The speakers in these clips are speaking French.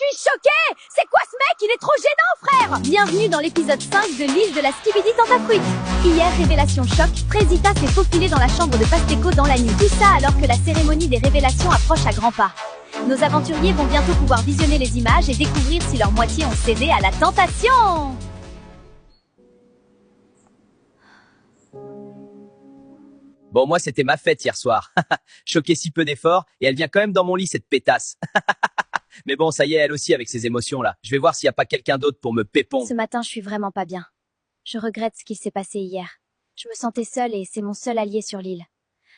suis choquée! C'est quoi ce mec? Il est trop gênant, frère! Bienvenue dans l'épisode 5 de l'île de la Skibidi Tentafruit. Hier, révélation choc, Frésita s'est faufilée dans la chambre de Pastéco dans la nuit. Tout ça alors que la cérémonie des révélations approche à grands pas. Nos aventuriers vont bientôt pouvoir visionner les images et découvrir si leur moitié ont cédé à la tentation. Bon, moi, c'était ma fête hier soir. Choqué si peu d'efforts, et elle vient quand même dans mon lit, cette pétasse. Mais bon, ça y est, elle aussi avec ses émotions là. Je vais voir s'il n'y a pas quelqu'un d'autre pour me pépon. Ce matin, je suis vraiment pas bien. Je regrette ce qui s'est passé hier. Je me sentais seule et c'est mon seul allié sur l'île.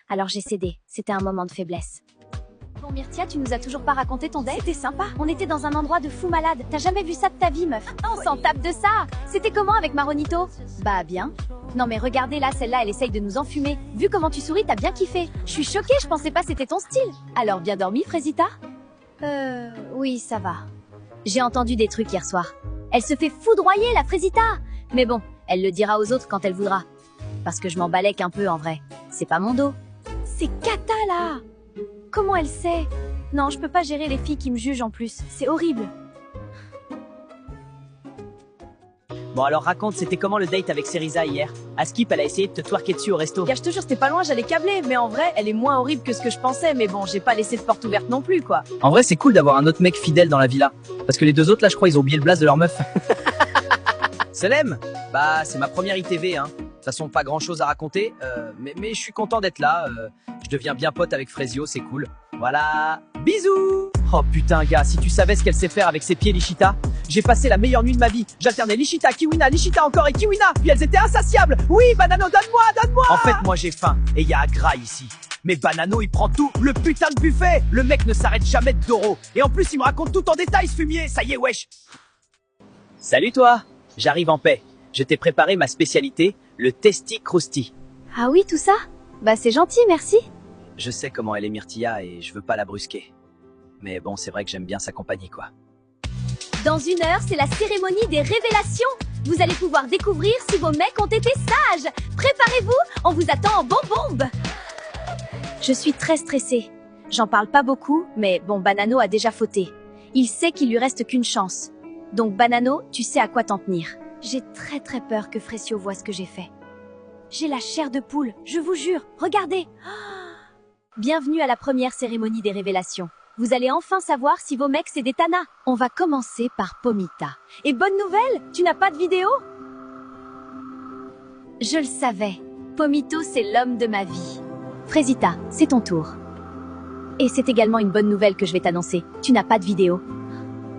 Alors j'ai cédé, c'était un moment de faiblesse. Bon Myrtia, tu nous as toujours pas raconté ton date? C'était sympa. On était dans un endroit de fou malade. T'as jamais vu ça de ta vie, meuf? On s'en tape de ça. C'était comment avec Maronito? Bah bien. Non mais regardez là, celle-là, elle essaye de nous enfumer. Vu comment tu souris, t'as bien kiffé. Je suis choquée, je pensais pas c'était ton style. Alors bien dormi, Frésita? Oui, ça va. J'ai entendu des trucs hier soir. Elle se fait foudroyer, la Frésita. Mais bon, elle le dira aux autres quand elle voudra. Parce que je m'en balèque un peu en vrai. C'est pas mon dos. C'est Kata là. Comment elle sait? Non, je peux pas gérer les filles qui me jugent en plus. C'est horrible. Bon, alors raconte, c'était comment le date avec Cerisa hier? Askip, elle a essayé de te twerker dessus au resto. Gars, je te jure, c'était pas loin, j'allais câbler, mais en vrai, elle est moins horrible que ce que je pensais, mais bon, j'ai pas laissé de porte ouverte non plus, quoi. En vrai, c'est cool d'avoir un autre mec fidèle dans la villa. Parce que les deux autres, là, je crois, ils ont oublié le blaze de leur meuf. Selem? Bah, c'est ma première ITV, hein. De toute façon, pas grand chose à raconter, mais je suis content d'être là. Je deviens bien pote avec Frésio, c'est cool. Voilà. Bisous! Oh putain, gars, si tu savais ce qu'elle sait faire avec ses pieds, Lichita. J'ai passé la meilleure nuit de ma vie. J'alternais Lichita, Kiwina, Lichita encore et Kiwina. Puis elles étaient insatiables. Oui, Banano, donne-moi, donne-moi! En fait, moi j'ai faim. Et y a Agra ici. Mais Banano, il prend tout. Le putain de buffet. Le mec ne s'arrête jamais de Doro. Et en plus, il me raconte tout en détail, ce fumier. Ça y est, wesh. Salut toi. J'arrive en paix. Je t'ai préparé ma spécialité, le Testi Crousti. Ah oui, tout ça? Bah c'est gentil, merci. Je sais comment elle est Myrtilla et je veux pas la brusquer. Mais bon, c'est vrai que j'aime bien sa compagnie, quoi. Dans 1 heure, c'est la cérémonie des révélations. Vous allez pouvoir découvrir si vos mecs ont été sages. Préparez-vous, on vous attend en bombe. Je suis très stressée. J'en parle pas beaucoup, mais bon, Banano a déjà fauté. Il sait qu'il lui reste qu'une chance. Donc Banano, tu sais à quoi t'en tenir. J'ai très peur que Frésio voie ce que j'ai fait. J'ai la chair de poule, je vous jure, regardez. Bienvenue à la première cérémonie des révélations. Vous allez enfin savoir si vos mecs c'est des tanas. On va commencer par Pomita. Et bonne nouvelle, tu n'as pas de vidéo? Je le savais. Pomito, c'est l'homme de ma vie. Frésita, c'est ton tour. Et c'est également une bonne nouvelle que je vais t'annoncer. Tu n'as pas de vidéo.